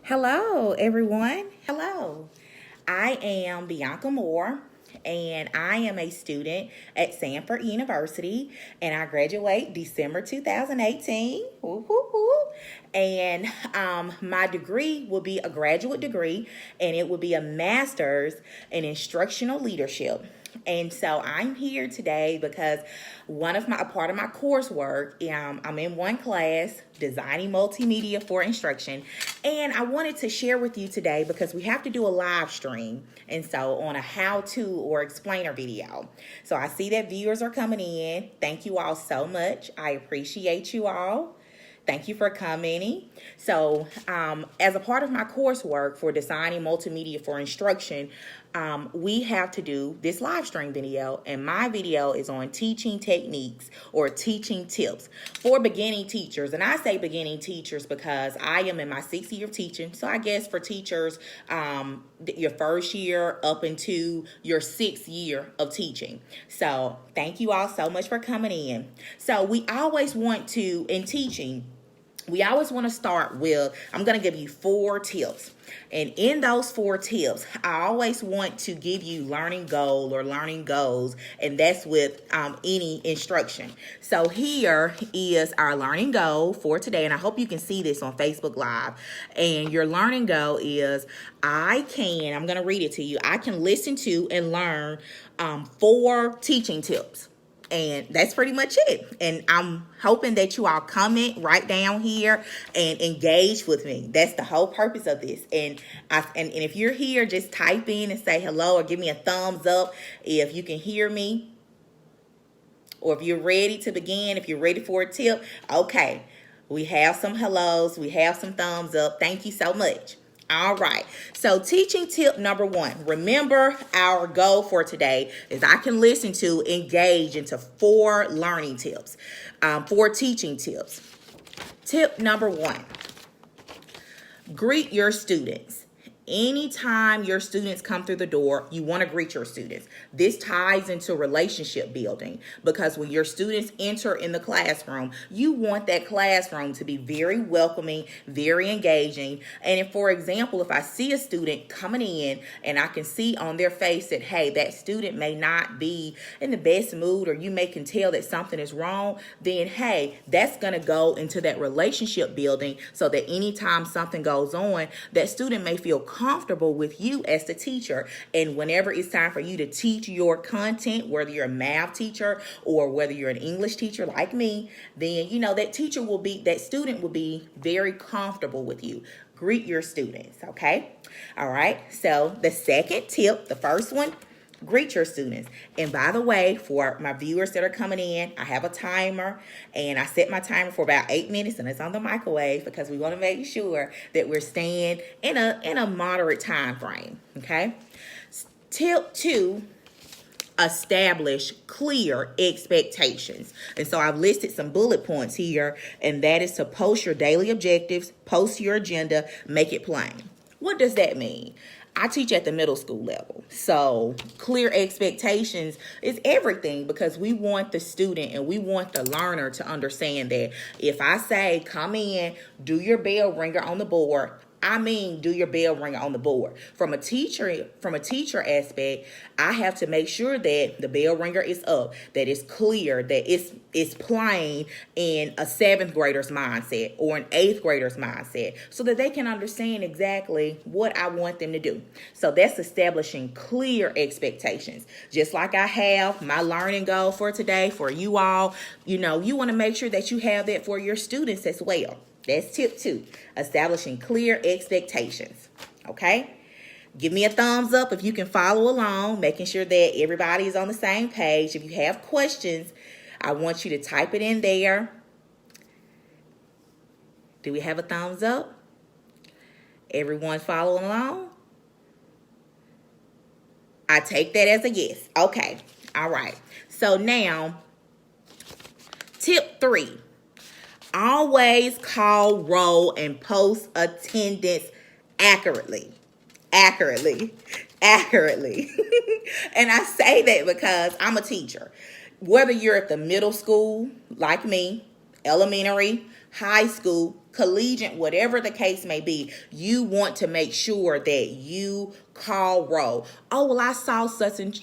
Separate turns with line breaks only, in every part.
Hello, everyone. Hello. I am Bianca Moore, and I am a student at Sanford University, and I graduate December 2018. Woo, woo, woo. And my degree will be a graduate degree, and it will be a master's in instructional leadership. And so I'm here today because a part of my coursework, I'm in one class, designing multimedia for instruction, and I wanted to share with you today because we have to do a live stream, and so on a how-to or explainer video. So I see that viewers are coming in. Thank you all so much. I appreciate you all. Thank you for commenting. So, as a part of my coursework for designing multimedia for instruction, we have to do this live stream video, and my video is on teaching techniques or teaching tips for beginning teachers. And I say beginning teachers because I am in my 6th year of teaching. So I guess for teachers, your first year up into your 6th year of teaching. So thank you all so much for coming in. So we always want to, in teaching, we always want to start with, I'm going to give you 4 tips. And in those 4 tips, I always want to give you learning goal or learning goals, and that's with any instruction. So here is our learning goal for today, and I hope you can see this on Facebook Live. And your learning goal is, I'm going to read it to you, I can listen to and learn 4 teaching tips. And that's pretty much it. And I'm hoping that you all comment right down here and engage with me. That's the whole purpose of this. And if you're here, just type in and say hello or give me a thumbs up if you can hear me. Or if you're ready to begin, if you're ready for a tip, okay. We have some hellos, we have some thumbs up. Thank you so much. All right. So teaching tip number 1. Remember, our goal for today is I can listen to, engage into 4 learning tips, 4 teaching tips. Tip number 1, greet your students. Anytime your students come through the door, you want to greet your students. This ties into relationship building because when your students enter in the classroom, you want that classroom to be very welcoming, very engaging. And if, for example, if I see a student coming in and I can see on their face that, hey, that student may not be in the best mood, or you can tell that something is wrong, then, hey, that's going to go into that relationship building so that anytime something goes on, that student may feel comfortable with you as the teacher. And whenever it's time for you to teach your content, whether you're a math teacher or whether you're an English teacher like me, then that student will be very comfortable with you. Greet your students, okay? All right. So the second tip, the first one, greet your students. And by the way, for my viewers that are coming in, I have a timer, and I set my timer for about 8 minutes, and it's on the microwave because we want to make sure that we're staying in a moderate time frame. Okay. Tip 2, establish clear expectations. And so I've listed some bullet points here, and that is to post your daily objectives, post your agenda, make it plain. What does that mean? I teach at the middle school level. So clear expectations is everything because we want the student and we want the learner to understand that if I say, come in, do your bell ringer on the board, I mean, do your bell ringer on the board. From a teacher aspect, I have to make sure that the bell ringer is up, that it's clear, that it's plain in a 7th grader's mindset or an 8th grader's mindset so that they can understand exactly what I want them to do. So that's establishing clear expectations. Just like I have my learning goal for today for you all, you want to make sure that you have that for your students as well. That's tip 2, establishing clear expectations. Okay? Give me a thumbs up if you can follow along, making sure that everybody is on the same page. If you have questions, I want you to type it in there. Do we have a thumbs up? Everyone following along? I take that as a yes. Okay. All right. So now, tip 3. Always call roll and post attendance accurately. And I say that because I'm a teacher. Whether you're at the middle school, like me, elementary, high school, collegiate, whatever the case may be, you want to make sure that you call roll. Oh, well, I saw such and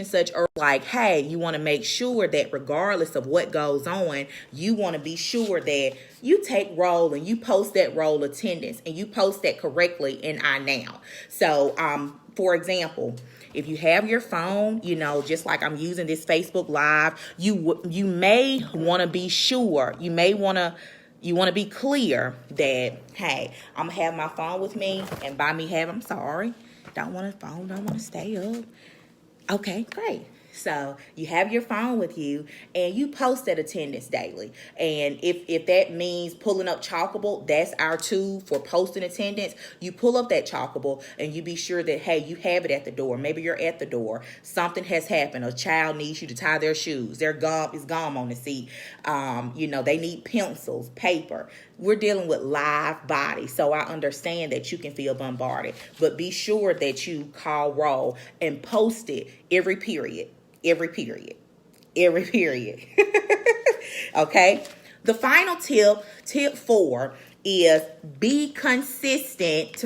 such, or like, hey, you want to make sure that regardless of what goes on, you want to be sure that you take roll and you post that roll attendance and you post that correctly in iNow. So, for example, if you have your phone, just like I'm using this Facebook Live, you may want to be sure, you want to be clear that, hey, I'm going to have my phone with me, and by me having, I'm sorry, don't want to stay up. Okay, great. So you have your phone with you and you post that attendance daily. And if that means pulling up Chalkable, that's our tool for posting attendance. You pull up that Chalkable and you be sure that, hey, you have it at the door. Maybe you're at the door. Something has happened. A child needs you to tie their shoes. Their gum is gum on the seat. They need pencils, paper. We're dealing with live bodies. So I understand that you can feel bombarded. But be sure that you call roll and post it every period. Every period. Okay. The final tip 4, is be consistent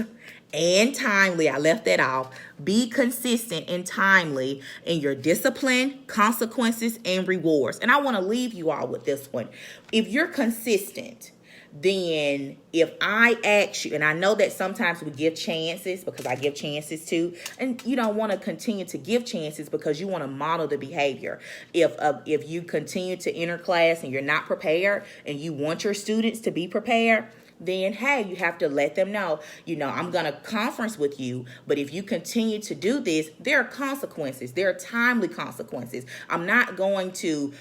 and timely. I left that off. Be consistent and timely in your discipline, consequences, and rewards. And I want to leave you all with this one. If you're consistent, then if I ask you, and I know that sometimes we give chances because I give chances too, and you don't want to continue to give chances because you want to model the behavior. If you continue to enter class and you're not prepared and you want your students to be prepared, then hey, you have to let them know, I'm going to conference with you, but if you continue to do this, there are consequences. There are timely consequences. I'm not going to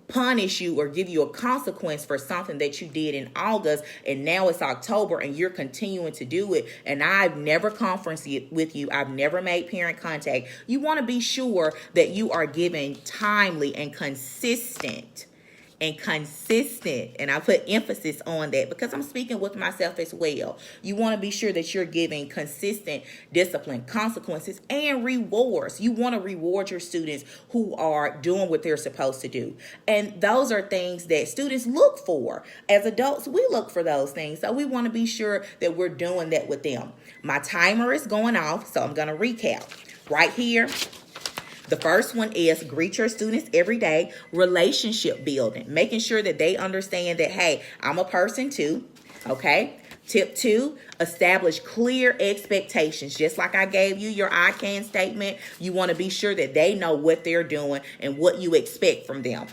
punish you or give you a consequence for something that you did in August and now it's October and you're continuing to do it and I've never conferenced with you. I've never made parent contact. You want to be sure that you are giving timely and consistent. And I put emphasis on that because I'm speaking with myself as well. You want to be sure that you're giving consistent discipline, consequences, and rewards. You want to reward your students who are doing what they're supposed to do. And those are things that students look for. As adults, we look for those things. So we want to be sure that we're doing that with them. My timer is going off, so I'm going to recap. Right here, the first one is greet your students every day, relationship building, making sure that they understand that, hey, I'm a person too, okay? Tip 2, establish clear expectations. Just like I gave you your I can statement, you want to be sure that they know what they're doing and what you expect from them.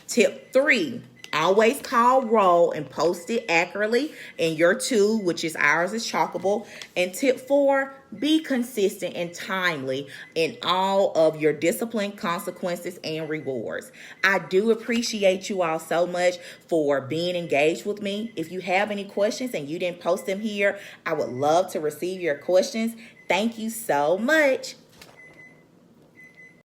Tip 3, always call roll and post it accurately in your tool, which is ours is Chalkable. And tip 4, be consistent and timely in all of your discipline, consequences, and rewards. I do appreciate you all so much for being engaged with me. If you have any questions and you didn't post them here, I would love to receive your questions. Thank you so much.